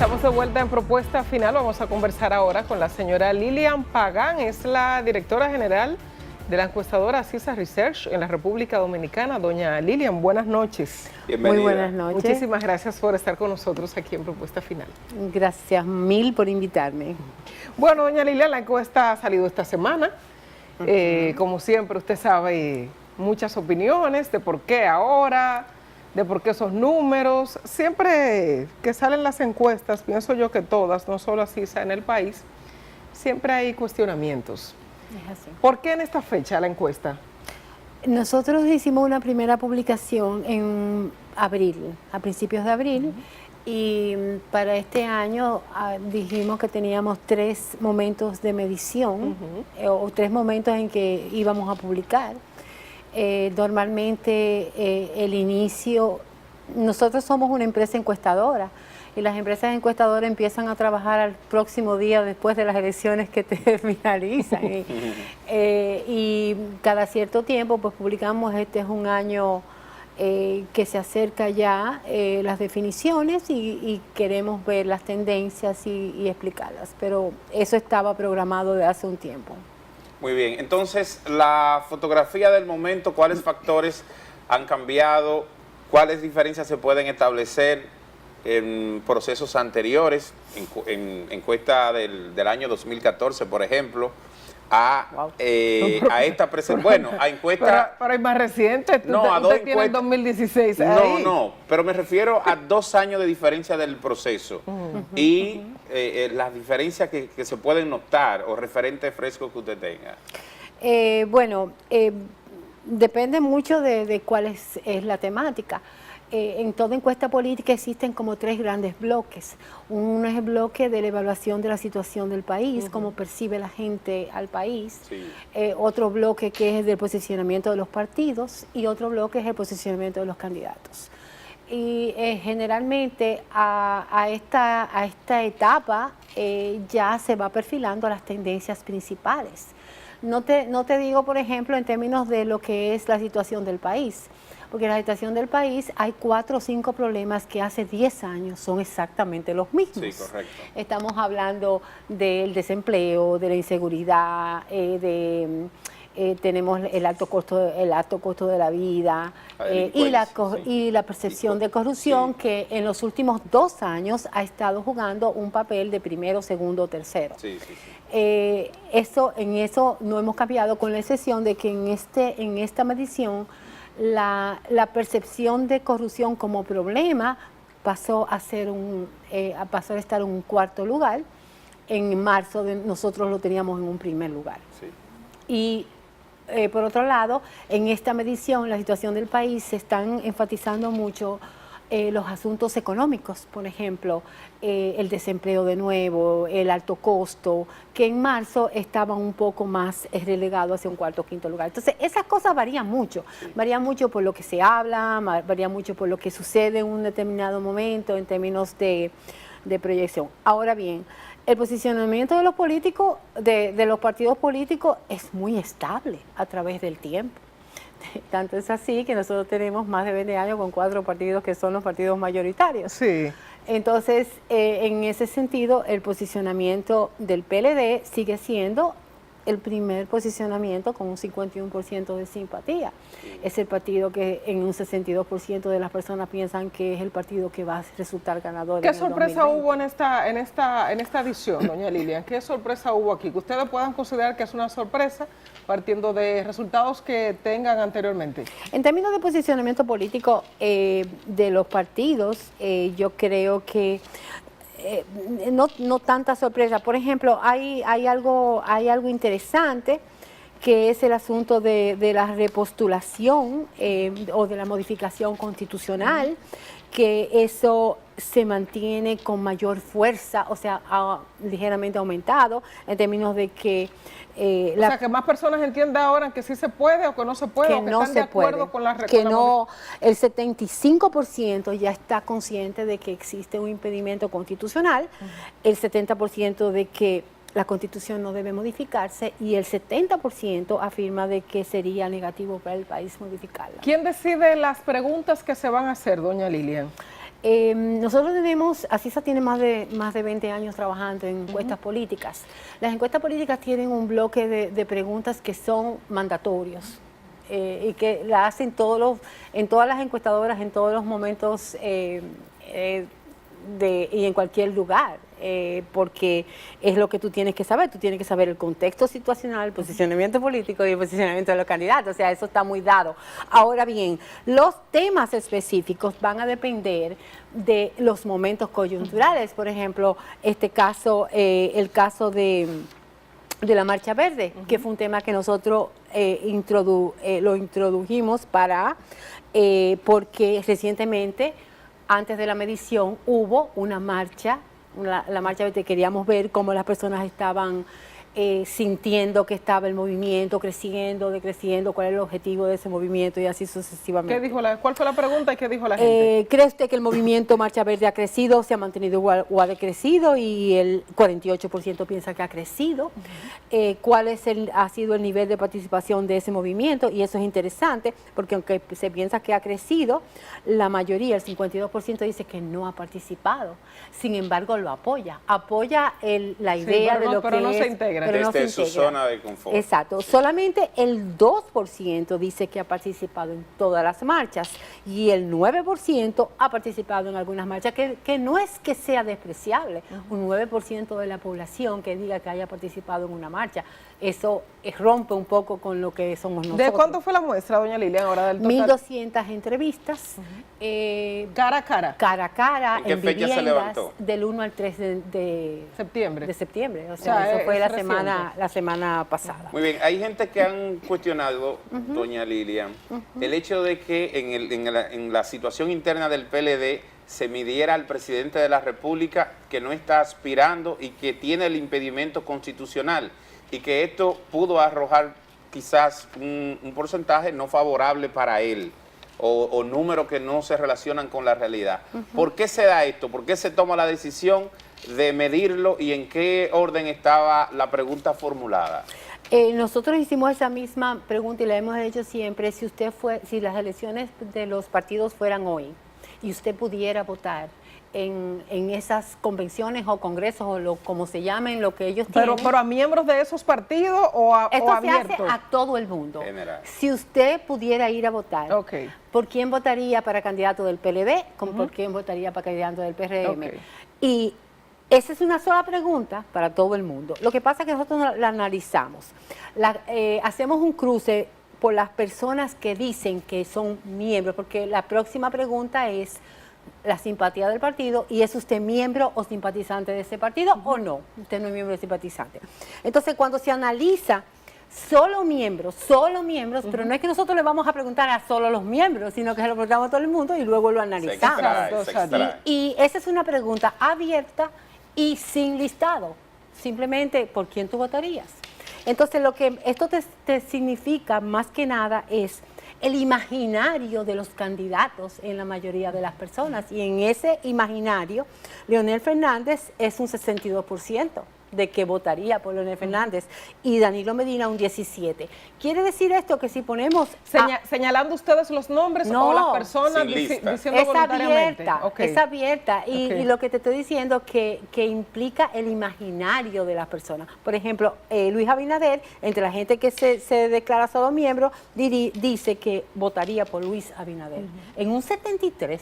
Estamos de vuelta en Propuesta Final. Vamos a conversar ahora con la señora Lilian Pagán, es la directora general de la encuestadora CISA Research en la República Dominicana. Doña Lilian, buenas noches. Bienvenida. Muy buenas noches. Muchísimas gracias por estar con nosotros aquí en Propuesta Final. Gracias mil por invitarme. Bueno, doña Lilian, la encuesta ha salido esta semana. Como siempre, usted sabe muchas opiniones de por qué ahora, de por qué esos números. Siempre que salen las encuestas, pienso yo que todas, no solo CISA en el país, siempre hay cuestionamientos. Es así. ¿Por qué en esta fecha la encuesta? Nosotros hicimos una primera publicación en abril, a principios de abril, y para este año dijimos que teníamos 3 momentos de medición, o 3 momentos en que íbamos a publicar. Normalmente el inicio, nosotros somos una empresa encuestadora, y las empresas encuestadoras empiezan a trabajar al próximo día después de las elecciones que finalizan. Y cada cierto tiempo pues publicamos, este es un año que se acerca ya las definiciones y queremos ver las tendencias y explicarlas, pero eso estaba programado de hace un tiempo. Muy bien, entonces la fotografía del momento, ¿cuáles factores han cambiado? ¿Cuáles diferencias se pueden establecer en procesos anteriores, en encuesta del año 2014, por ejemplo, a esta presentación? Bueno, a encuesta... Pero hay más reciente, no, usted tiene el 2016 ahí. No, pero me refiero a 2 años de diferencia del proceso y las diferencias que se pueden notar o referentes frescos que usted tenga. Depende mucho de cuál es la temática. En toda encuesta política existen como 3 grandes bloques. Uno es el bloque de la evaluación de la situación del país, cómo percibe la gente al país. Sí. Otro bloque que es el del posicionamiento de los partidos y otro bloque es el posicionamiento de los candidatos. Y generalmente a esta etapa ya se va perfilando las tendencias principales. No te digo, por ejemplo, en términos de lo que es la situación del país, porque en la situación del país hay 4 o 5 problemas que hace 10 años son exactamente los mismos. Sí, correcto. Estamos hablando del desempleo, de la inseguridad, tenemos el alto costo de la vida y la percepción de corrupción, que en los últimos 2 años ha estado jugando un papel de primero, segundo, tercero. Sí, sí, sí. En eso no hemos cambiado, con la excepción de que en esta medición la percepción de corrupción como problema pasó a estar en un 4º lugar. En marzo nosotros lo teníamos en un 1er lugar. Sí. Y por otro lado, en esta medición, la situación del país, se están enfatizando mucho los asuntos económicos, por ejemplo, el desempleo de nuevo, el alto costo, que en marzo estaban un poco más relegados hacia un 4º o 5º lugar. Entonces, esas cosas varían mucho por lo que se habla, varían mucho por lo que sucede en un determinado momento en términos de proyección. Ahora bien, el posicionamiento de los políticos, de los partidos políticos, es muy estable a través del tiempo. Tanto es así que nosotros tenemos más de 20 años con 4 partidos que son los partidos mayoritarios. Sí. Entonces, en ese sentido, el posicionamiento del PLD sigue siendo el primer posicionamiento con un 51% de simpatía. Es el partido que en un 62% de las personas piensan que es el partido que va a resultar ganador. ¿Qué sorpresa hubo en esta edición, doña Lilian? ¿Qué sorpresa hubo aquí? Que ustedes puedan considerar que es una sorpresa partiendo de resultados que tengan anteriormente. En términos de posicionamiento político de los partidos, yo creo que no tanta sorpresa. Por ejemplo, hay algo interesante, que es el asunto de la repostulación o de la modificación constitucional, que eso se mantiene con mayor fuerza, o sea, ha ligeramente aumentado en términos de que... o sea, que más personas entiendan ahora que sí se puede o que no se puede, o que están de acuerdo con la que no, el 75% ya está consciente de que existe un impedimento constitucional, el 70% de que la Constitución no debe modificarse y el 70% afirma de que sería negativo para el país modificarla. ¿Quién decide las preguntas que se van a hacer, doña Lilian? Nosotros tenemos, Asisa tiene más de 20 años trabajando en encuestas políticas. Las encuestas políticas tienen un bloque de preguntas que son mandatorios y que la hacen en todas las encuestadoras, en todos los momentos y en cualquier lugar. Porque es lo que tú tienes que saber. Tú tienes que saber el contexto situacional, el posicionamiento político y el posicionamiento de los candidatos. O sea, eso está muy dado. Ahora bien, los temas específicos van a depender de los momentos coyunturales. Por ejemplo, el caso de la Marcha Verde, que fue un tema que nosotros lo introdujimos porque recientemente, antes de la medición, hubo una marcha. La marcha verde, queríamos ver cómo las personas estaban sintiendo que estaba el movimiento creciendo, decreciendo, cuál era el objetivo de ese movimiento y así sucesivamente. ¿Cuál fue la pregunta y qué dijo la gente? ¿Cree usted que el movimiento Marcha Verde ha crecido, se ha mantenido igual o ha decrecido? Y el 48% piensa que ha crecido. ¿Cuál ha sido el nivel de participación de ese movimiento? Y eso es interesante porque aunque se piensa que ha crecido, la mayoría, el 52% dice que no ha participado. Sin embargo, lo apoya. Apoya la idea de lo que no se integra. Desde su zona de confort. Exacto. Solamente el 2% dice que ha participado en todas las marchas y el 9% ha participado en algunas marchas, que no es que sea despreciable. Un 9% de la población que diga que haya participado en una marcha, eso rompe un poco con lo que somos nosotros. ¿De cuánto fue la muestra, doña Lilian, ahora del total? 1.200 entrevistas. Cara a cara. Cara a cara, ¿En qué fecha se levantó? Del 1 al 3 de septiembre. O sea, eso fue la semana pasada. Muy bien, hay gente que han cuestionado, doña Lilian, el hecho de que en la situación interna del PLD se midiera al presidente de la República que no está aspirando y que tiene el impedimento constitucional y que esto pudo arrojar quizás un porcentaje no favorable para él o números que no se relacionan con la realidad. ¿Por qué se da esto? ¿Por qué se toma la decisión de medirlo y en qué orden estaba la pregunta formulada? Nosotros hicimos esa misma pregunta y la hemos hecho siempre. Si las elecciones de los partidos fueran hoy y usted pudiera votar en esas convenciones o congresos o como se llamen, lo que ellos tienen. ¿Pero a miembros de esos partidos o esto abierto? se hace a todo el mundo. General. Si usted pudiera ir a votar, ¿por quién votaría para candidato del PLD? ¿Por quién votaría para candidato del PRM? Y esa es una sola pregunta para todo el mundo. Lo que pasa es que nosotros la analizamos. Hacemos un cruce por las personas que dicen que son miembros, porque la próxima pregunta es la simpatía del partido y ¿es usted miembro o simpatizante de ese partido o no? Usted no es miembro o simpatizante. Entonces, cuando se analiza solo miembros, pero no es que nosotros le vamos a preguntar a solo los miembros, sino que se lo preguntamos a todo el mundo y luego lo analizamos. Se extrae. Y esa es una pregunta abierta y sin listado, simplemente ¿por quién tú votarías? Entonces, lo que esto te significa más que nada es el imaginario de los candidatos en la mayoría de las personas. Y en ese imaginario, Leonel Fernández es un 62% de que votaría por Leonel Fernández y Danilo Medina un 17%. ¿Quiere decir esto que si ponemos... ¿Señalando ustedes los nombres o las personas diciendo voluntariamente? Es abierta y lo que te estoy diciendo que implica el imaginario de las personas. Por ejemplo, Luis Abinader, entre la gente que se declara solo miembro, dice que votaría por Luis Abinader en un 73%.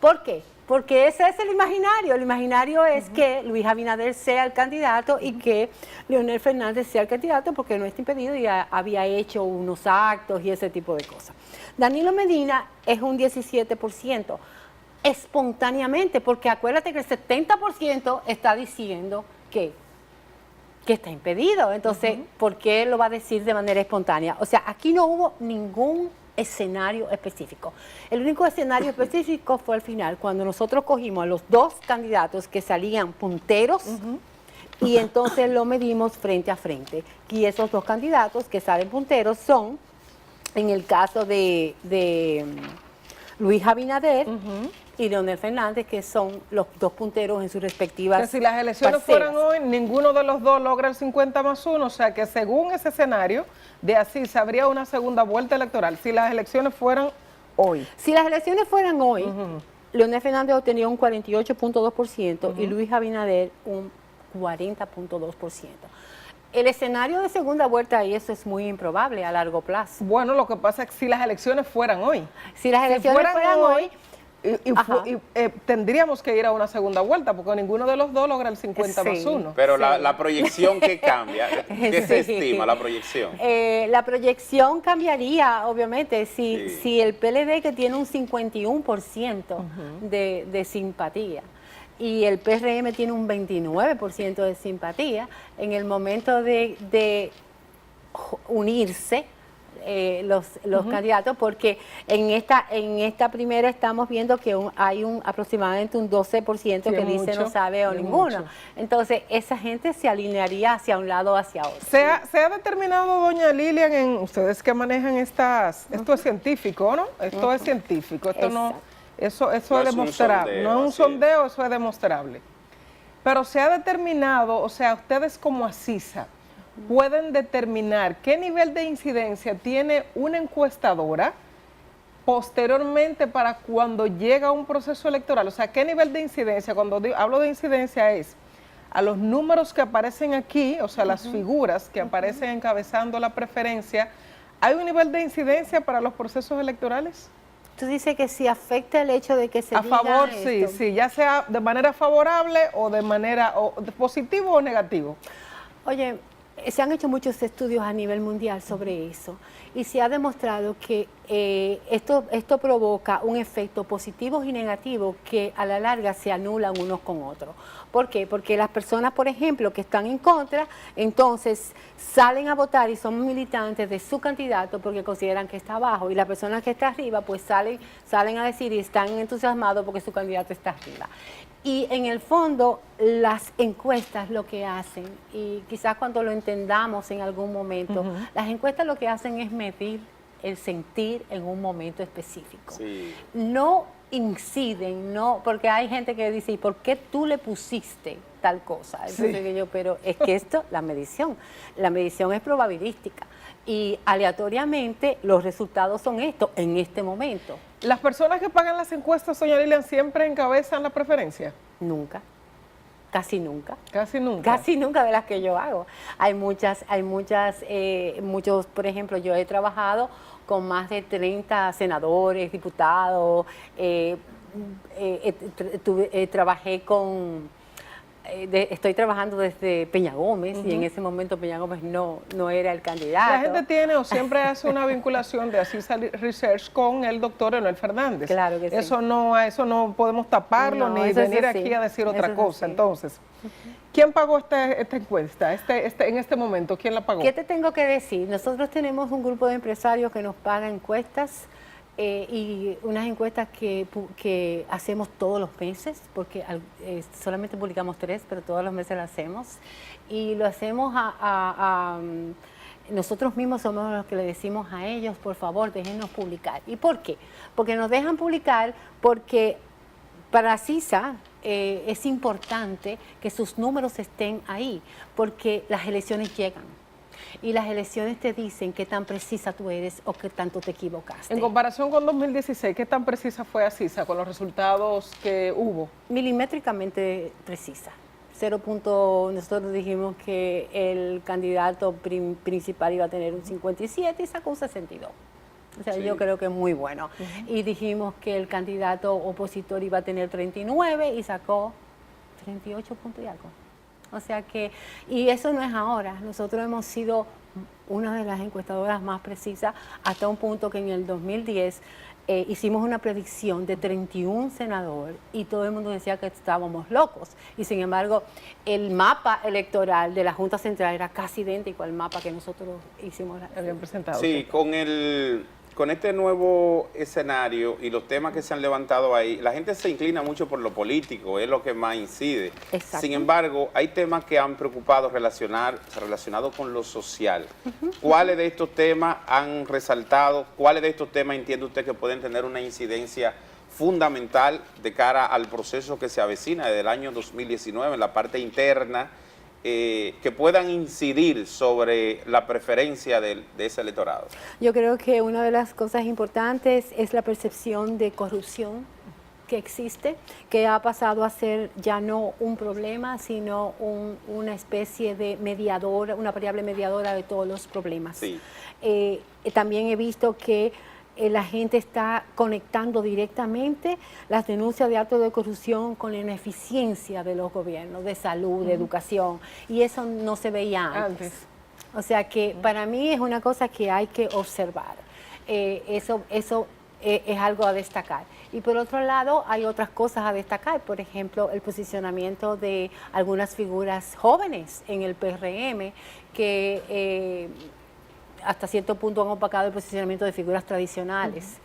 ¿Por qué? Porque ese es el imaginario. El imaginario es que Luis Abinader sea el candidato y que Leonel Fernández sea el candidato porque no está impedido y había hecho unos actos y ese tipo de cosas. Danilo Medina es un 17%, espontáneamente, porque acuérdate que el 70% está diciendo que está impedido. Entonces, ¿por qué lo va a decir de manera espontánea? O sea, aquí no hubo ningún escenario específico. El único escenario específico fue al final, cuando nosotros cogimos a los dos candidatos que salían punteros y entonces lo medimos frente a frente. Y esos dos candidatos que salen punteros son, en el caso de Luis Abinader y Leonel Fernández, que son los dos punteros en sus respectivas que si las elecciones parcelas. fueran hoy, ninguno de los dos logra el 50+1, o sea que según ese escenario, de así se habría una segunda vuelta electoral, si las elecciones fueran hoy. Si las elecciones fueran hoy, Leonel Fernández obtenía un 48.2% y Luis Abinader un 40.2%. El escenario de segunda vuelta, y eso es muy improbable a largo plazo. Bueno, lo que pasa es que si las elecciones fueran hoy. Si las elecciones fueran hoy, tendríamos que ir a una segunda vuelta, porque ninguno de los dos logra el 50 más 1. Pero la proyección que cambia, ¿qué se estima la proyección? La proyección cambiaría, obviamente, si el PLD, que tiene un 51% de simpatía, y el PRM tiene un 29% de simpatía, en el momento de unirse los candidatos, porque en esta primera estamos viendo que hay aproximadamente un 12% que dice no sabe o ninguno. Entonces, esa gente se alinearía hacia un lado o hacia otro. Se ha determinado, doña Lilian, ustedes que manejan esto es científico, ¿no? Esto es científico, esto no... Eso es demostrable, no es un sondeo, eso es demostrable. Pero se ha determinado, o sea, ustedes como ACISA pueden determinar qué nivel de incidencia tiene una encuestadora posteriormente para cuando llega un proceso electoral. O sea, qué nivel de incidencia, cuando hablo de incidencia es a los números que aparecen aquí, o sea, las figuras que aparecen encabezando la preferencia, ¿hay un nivel de incidencia para los procesos electorales? Tú dices que si afecta el hecho de que se a diga favor, esto. sí, ya sea de manera favorable o de manera positivo o negativo. Oye, se han hecho muchos estudios a nivel mundial sobre eso y se ha demostrado que esto provoca un efecto positivo y negativo que a la larga se anulan unos con otros. ¿Por qué? Porque las personas, por ejemplo, que están en contra, entonces salen a votar y son militantes de su candidato porque consideran que está abajo, y las personas que están arriba pues salen a decir y están entusiasmados porque su candidato está arriba. Y en el fondo las encuestas lo que hacen, y quizás cuando lo entendamos en algún momento, las encuestas lo que hacen es medir el sentir en un momento específico. Sí. No inciden, no, porque hay gente que dice, ¿y por qué tú le pusiste tal cosa? Entonces pero es que la medición es probabilística y aleatoriamente los resultados son estos en este momento. ¿Las personas que pagan las encuestas, doña Lilian, siempre encabezan la preferencia? Nunca. Casi nunca. Casi nunca. Casi nunca de las que yo hago. Hay muchos, por ejemplo, yo he trabajado con más de 30 senadores, diputados, trabajé estoy trabajando desde Peña Gómez y en ese momento Peña Gómez no era el candidato. La gente tiene o siempre hace una vinculación de ACISA Research con el doctor Leonel Fernández. Claro que sí. Eso no podemos taparlo ni venir aquí a decir otra cosa. Entonces, ¿quién pagó esta encuesta en este momento? ¿Quién la pagó? ¿Qué te tengo que decir? Nosotros tenemos un grupo de empresarios que nos paga encuestas y unas encuestas que hacemos todos los meses, porque solamente publicamos 3, pero todos los meses las hacemos. Y lo hacemos nosotros mismos somos los que le decimos a ellos, por favor, déjennos publicar. ¿Y por qué? Porque nos dejan publicar porque para CISA es importante que sus números estén ahí, porque las elecciones llegan. Y las elecciones te dicen qué tan precisa tú eres o qué tanto te equivocaste. En comparación con 2016, ¿qué tan precisa fue ACISA con los resultados que hubo? Milimétricamente precisa. Nosotros dijimos que el candidato principal iba a tener un 57 y sacó un 62. O sea, yo creo que es muy bueno. Y dijimos que el candidato opositor iba a tener 39 y sacó 38 puntos y algo. O sea que, y eso no es ahora, nosotros hemos sido una de las encuestadoras más precisas hasta un punto que en el 2010 hicimos una predicción de 31 senadores y todo el mundo decía que estábamos locos. Y sin embargo, el mapa electoral de la Junta Central era casi idéntico al mapa que nosotros habíamos presentado. Sí, con este nuevo escenario y los temas que se han levantado ahí, la gente se inclina mucho por lo político, es lo que más incide. Exacto. Sin embargo, hay temas que han preocupado relacionados con lo social. ¿Cuáles de estos temas han resaltado? ¿Cuáles de estos temas entiende usted que pueden tener una incidencia fundamental de cara al proceso que se avecina desde el año 2019 en la parte interna, que puedan incidir sobre la preferencia de ese electorado? Yo creo que una de las cosas importantes es la percepción de corrupción que existe, que ha pasado a ser ya no un problema, sino una especie de mediadora, una variable mediadora de todos los problemas. Sí. También he visto que la gente está conectando directamente las denuncias de actos de corrupción con la ineficiencia de los gobiernos, de salud, de educación, y eso no se veía antes. O sea que para mí es una cosa que hay que observar. Eso es algo a destacar. Y por otro lado, hay otras cosas a destacar, por ejemplo, el posicionamiento de algunas figuras jóvenes en el PRM que hasta cierto punto han opacado el posicionamiento de figuras tradicionales,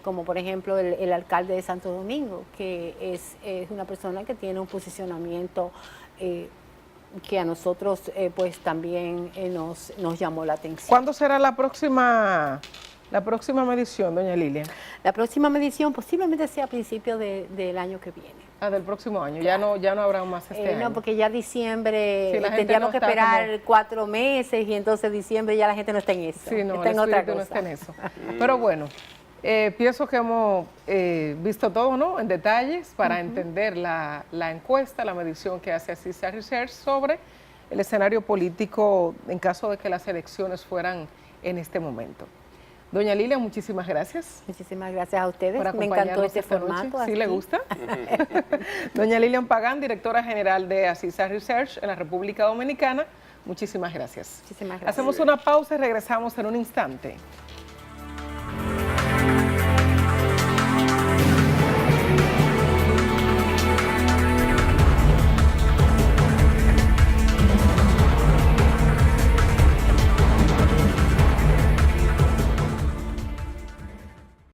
como por ejemplo el alcalde de Santo Domingo, que es una persona que tiene un posicionamiento que a nosotros pues también nos llamó la atención. ¿Cuándo será la próxima medición, doña Lilian? La próxima medición posiblemente sea a principios del año que viene. Del próximo año, claro. ya no habrá más este año. No, porque ya diciembre Sí, tendríamos que esperar 4 meses y entonces diciembre ya la gente no está en eso. Sí, no, está en otra cosa. No está en eso. Pero bueno, pienso que hemos visto todo, ¿no? En detalles para entender la encuesta, la medición que hace CISA Research sobre el escenario político en caso de que las elecciones fueran en este momento. Doña Lilian, muchísimas gracias. Muchísimas gracias a ustedes. Por Me encantó este esta formato. noche. ¿Sí le gusta? Doña Lilian Pagán, directora general de CISA Research en la República Dominicana, muchísimas gracias. Muchísimas gracias. Hacemos una pausa y regresamos en un instante.